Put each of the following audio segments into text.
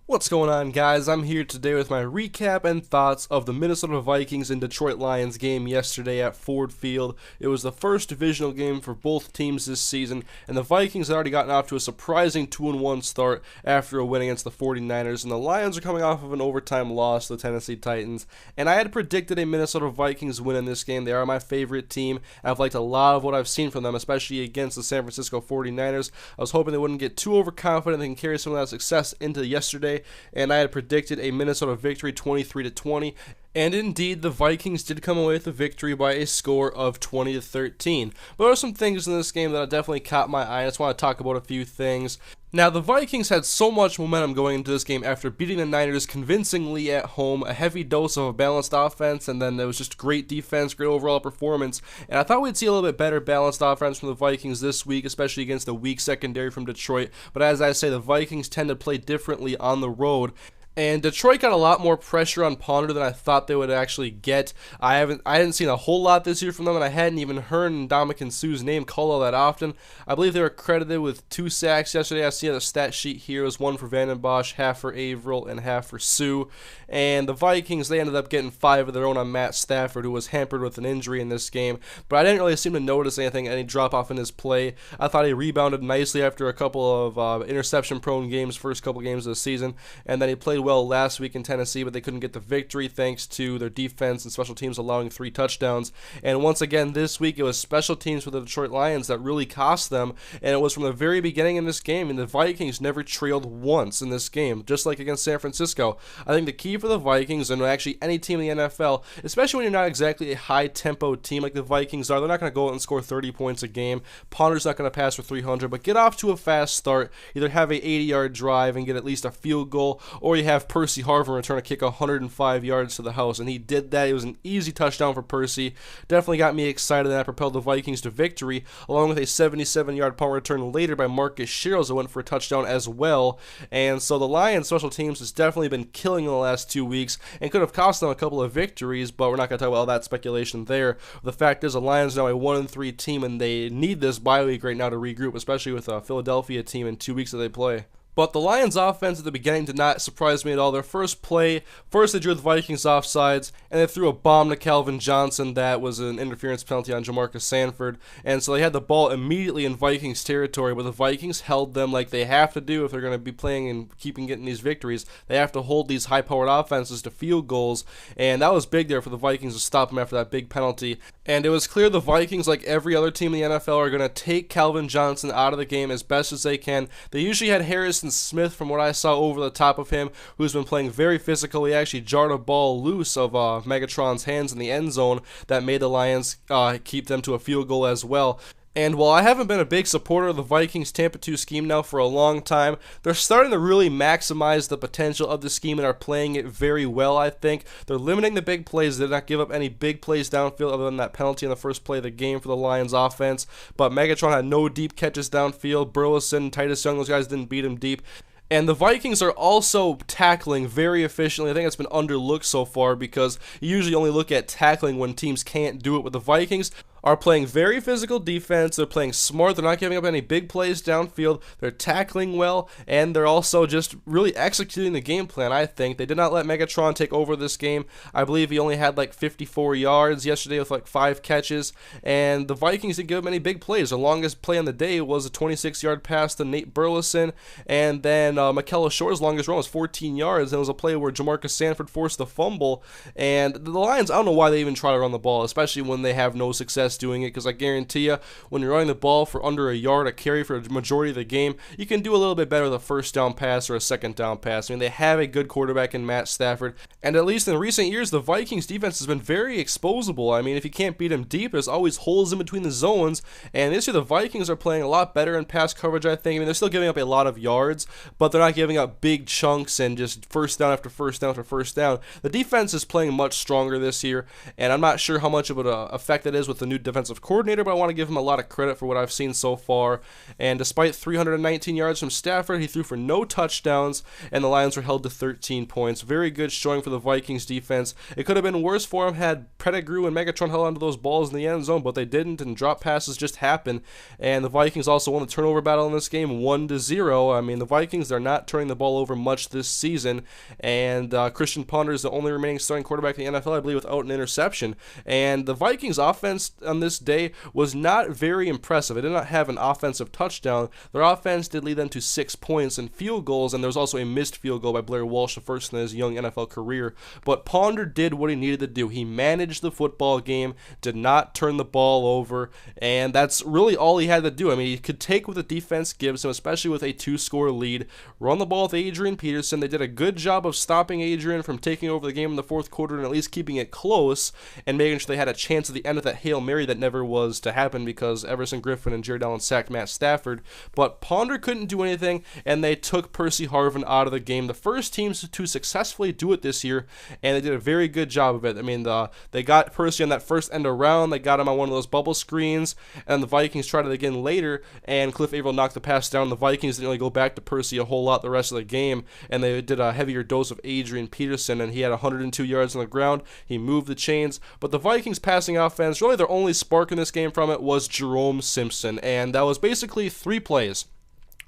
What's going on, guys? I'm here today with my recap and thoughts of the Minnesota Vikings and Detroit Lions game yesterday at Ford Field. It was the first divisional game for both teams this season, and the Vikings had already gotten off to a surprising 2-1 start after a win against the 49ers, and the Lions are coming off of an overtime loss to the Tennessee Titans. And I had predicted a Minnesota Vikings win in this game. They are my favorite team. I've liked a lot of what I've seen from them, especially against the San Francisco 49ers. I was hoping they wouldn't get too overconfident and carry some of that success into yesterday, and I had predicted a Minnesota victory 23-20. And indeed, the Vikings did come away with a victory by a score of 20-13. But there are some things in this game that definitely caught my eye. I just want to talk about a few things. Now, the Vikings had so much momentum going into this game after beating the Niners convincingly at home, a heavy dose of a balanced offense, and then there was just great defense, great overall performance. And I thought we'd see a little bit better balanced offense from the Vikings this week, especially against the weak secondary from Detroit. But as I say, the Vikings tend to play differently on the road. And Detroit got a lot more pressure on Ponder than I thought they would actually get. I hadn't seen a whole lot this year from them, and I hadn't even heard Ndamukong Suh's name called all that often. I believe they were credited with 2 sacks yesterday. I see on the stat sheet here is 1 for Vanden Bosch, half for Averill, and half for Suh. And the Vikings, they ended up getting 5 of their own on Matt Stafford, who was hampered with an injury in this game. But I didn't really seem to notice any drop-off in his play. I thought he rebounded nicely after a couple of interception-prone games, first couple games of the season, and then he played well last week in Tennessee, but they couldn't get the victory thanks to their defense and special teams allowing 3 touchdowns. And once again this week, it was special teams for the Detroit Lions that really cost them, and it was from the very beginning in this game, and the Vikings never trailed once in this game, just like against San Francisco. I think the key for the Vikings, and actually any team in the NFL, especially when you're not exactly a high-tempo team like the Vikings are, they're not going to go out and score 30 points a game. Ponder's not going to pass for 300, but get off to a fast start. Either have a 80-yard drive and get at least a field goal, or you have Percy Harvin return a kick 105 yards to the house, and he did that. It was an easy touchdown for Percy. Definitely got me excited, and that propelled the Vikings to victory, along with a 77-yard punt return later by Marcus Sherrills that went for a touchdown as well. And so the Lions special teams has definitely been killing in the last 2 weeks and could have cost them a couple of victories, but we're not going to talk about all that speculation there. The fact is the Lions are now a 1-3 team, and they need this bye week right now to regroup, especially with a Philadelphia team in 2 weeks that they play. But the Lions' offense at the beginning did not surprise me at all. Their first play, they drew the Vikings offsides, and they threw a bomb to Calvin Johnson that was an interference penalty on Jamarcus Sanford. And so they had the ball immediately in Vikings territory, but the Vikings held them like they have to do if they're going to be playing and getting these victories. They have to hold these high-powered offenses to field goals, and that was big there for the Vikings to stop them after that big penalty. And it was clear the Vikings, like every other team in the NFL, are going to take Calvin Johnson out of the game as best as they can. They usually had Harrison Smith, from what I saw, over the top of him, who's been playing very physical. He actually jarred a ball loose of Megatron's hands in the end zone that made the Lions keep them to a field goal as well. And while I haven't been a big supporter of the Vikings Tampa 2 scheme now for a long time, they're starting to really maximize the potential of the scheme and are playing it very well, I think. They're limiting the big plays. They did not give up any big plays downfield other than that penalty in the first play of the game for the Lions offense. But Megatron had no deep catches downfield. Burleson, Titus Young, those guys didn't beat him deep. And the Vikings are also tackling very efficiently. I think it's been underlooked so far because you usually only look at tackling when teams can't do it. With the Vikings are playing very physical defense. They're playing smart. They're not giving up any big plays downfield. They're tackling well, and they're also just really executing the game plan, I think. They did not let Megatron take over this game. I believe he only had like 54 yards yesterday with like 5 catches, and the Vikings didn't give him any big plays. The longest play on the day was a 26-yard pass to Nate Burleson, and then Michaela Shore's longest run was 14 yards, and it was a play where Jamarcus Sanford forced the fumble. And the Lions, I don't know why they even try to run the ball, especially when they have no success doing it, because I guarantee you, when you're running the ball for under a yard a carry for a majority of the game, you can do a little bit better with a first down pass or a second down pass. I mean, they have a good quarterback in Matt Stafford, and at least in recent years, the Vikings defense has been very exposable. I mean, if you can't beat them deep, there's always holes in between the zones, and this year the Vikings are playing a lot better in pass coverage, I think. I mean, they're still giving up a lot of yards, but they're not giving up big chunks and just first down after first down after first down. The defense is playing much stronger this year, and I'm not sure how much of an effect that is with the new new defensive coordinator, but I want to give him a lot of credit for what I've seen so far. And despite 319 yards from Stafford, he threw for no touchdowns, and the Lions were held to 13 points. Very good showing for the Vikings defense. It could have been worse for him had Pettigrew and Megatron held onto those balls in the end zone, but they didn't, and drop passes just happen. And the Vikings also won the turnover battle in this game 1-0. I mean, the Vikings, they're not turning the ball over much this season, and Christian Ponder is the only remaining starting quarterback in the NFL, I believe, without an interception. And the Vikings offense on this day was not very impressive. It did not have an offensive touchdown. Their offense did lead them to 6 points and field goals, and there was also a missed field goal by Blair Walsh, the first in his young NFL career. But Ponder did what he needed to do. He managed the football game, did not turn the ball over, and that's really all he had to do. I mean, he could take what the defense gives him, especially with a 2-score lead, run the ball with Adrian Peterson. They did a good job of stopping Adrian from taking over the game in the fourth quarter and at least keeping it close and making sure they had a chance at the end of that Hail Mary that never was to happen because Everson Griffin and Jared Allen sacked Matt Stafford. But Ponder couldn't do anything, and they took Percy Harvin out of the game. The first teams to successfully do it this year, and they did a very good job of it. I mean, they got Percy on that first end around. They got him on one of those bubble screens, and the Vikings tried it again later, and Cliff Averill knocked the pass down. The Vikings didn't really go back to Percy a whole lot the rest of the game, and they did a heavier dose of Adrian Peterson, and he had 102 yards on the ground. He moved the chains, but the Vikings passing offense, really their only spark in this game from it was Jerome Simpson, and that was basically 3 plays.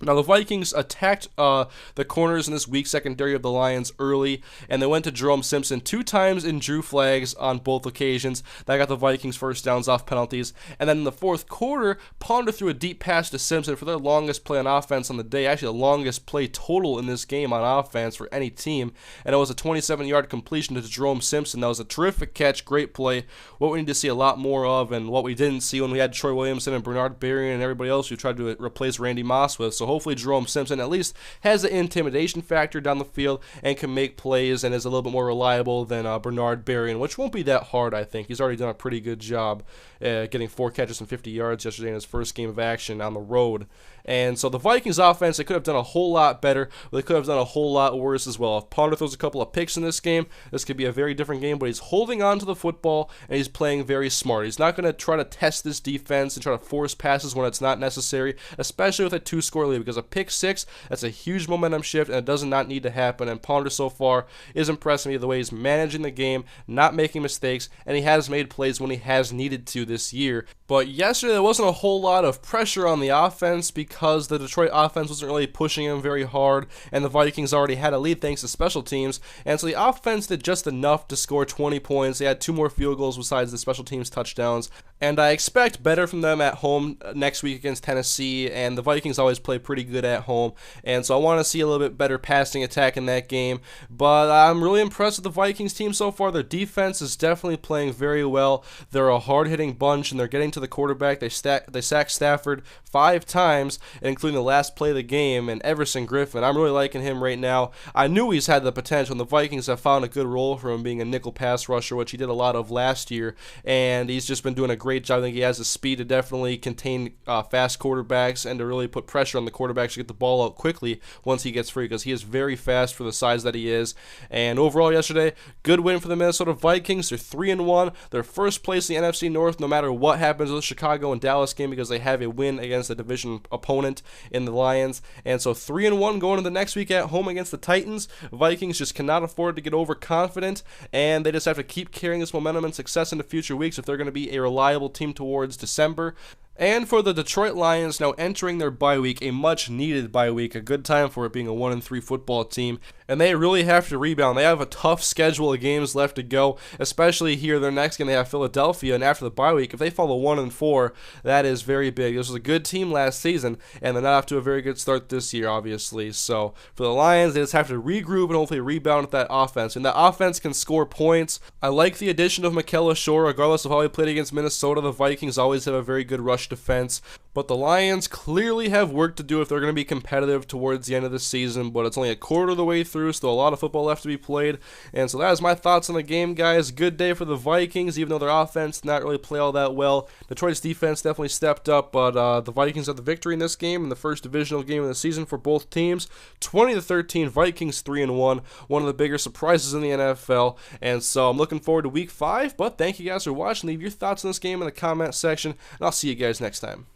Now, the Vikings attacked the corners in this weak secondary of the Lions early, and they went to Jerome Simpson 2 times and drew flags on both occasions. That got the Vikings first downs off penalties. And then in the fourth quarter, Ponder threw a deep pass to Simpson for their longest play on offense on the day, actually the longest play total in this game on offense for any team, and it was a 27-yard completion to Jerome Simpson. That was a terrific catch, great play, what we need to see a lot more of, and what we didn't see when we had Troy Williamson and Bernard Berrien and everybody else who tried to replace Randy Moss with. So hopefully Jerome Simpson at least has the intimidation factor down the field and can make plays and is a little bit more reliable than Bernard Berrien, which won't be that hard, I think. He's already done a pretty good job getting 4 catches and 50 yards yesterday in his first game of action on the road. And so the Vikings offense, they could have done a whole lot better, but they could have done a whole lot worse as well. If Ponder throws a couple of picks in this game, this could be a very different game, but he's holding on to the football, and he's playing very smart. He's not going to try to test this defense and try to force passes when it's not necessary, especially with a 2-score lead, because a pick 6, that's a huge momentum shift, and it does not need to happen. And Ponder so far is impressing me the way he's managing the game, not making mistakes, and he has made plays when he has needed to this year. But yesterday, there wasn't a whole lot of pressure on the offense because the Detroit offense wasn't really pushing him very hard, and the Vikings already had a lead thanks to special teams, and so the offense did just enough to score 20 points. They had 2 more field goals besides the special teams touchdowns, and I expect better from them at home next week against Tennessee, and the Vikings always play pretty good at home, and so I want to see a little bit better passing attack in that game. But I'm really impressed with the Vikings team so far. Their defense is definitely playing very well. They're a hard-hitting bunch, and they're getting to the quarterback. They sacked Stafford 5 times, including the last play of the game, and Everson Griffin, I'm really liking him right now. I knew he's had the potential, and the Vikings have found a good role for him being a nickel pass rusher, which he did a lot of last year, and he's just been doing a great job. I think he has the speed to definitely contain fast quarterbacks and to really put pressure on the quarterbacks to get the ball out quickly once he gets free, because he is very fast for the size that he is. And overall yesterday, good win for the Minnesota Vikings. They're 3-1. They're first place in the NFC North no matter what happens with the Chicago and Dallas game, because they have a win against a division opponent in the Lions. And so 3-1 going into the next week at home against the Titans. Vikings just cannot afford to get overconfident, and they just have to keep carrying this momentum and success into future weeks if they're going to be a reliable team towards December. And for the Detroit Lions, now entering their bye week, a much-needed bye week, a good time for it being a 1-3 football team, and they really have to rebound. They have a tough schedule of games left to go, especially here. Their next game, they have Philadelphia, and after the bye week, if they fall to 1-4, that is very big. This was a good team last season, and they're not off to a very good start this year, obviously. So for the Lions, they just have to regroup and hopefully rebound with that offense, and that offense can score points. I like the addition of Mikel Ashore. Regardless of how he played against Minnesota, the Vikings always have a very good rush rush defense. But the Lions clearly have work to do if they're going to be competitive towards the end of the season, but it's only a quarter of the way through, still a lot of football left to be played. And so that is my thoughts on the game, guys. Good day for the Vikings, even though their offense did not really play all that well. Detroit's defense definitely stepped up, but the Vikings had the victory in this game, in the first divisional game of the season for both teams. 20-13, Vikings 3-1, one of the bigger surprises in the NFL. And so I'm looking forward to Week 5, but thank you guys for watching. Leave your thoughts on this game in the comment section, and I'll see you guys next time.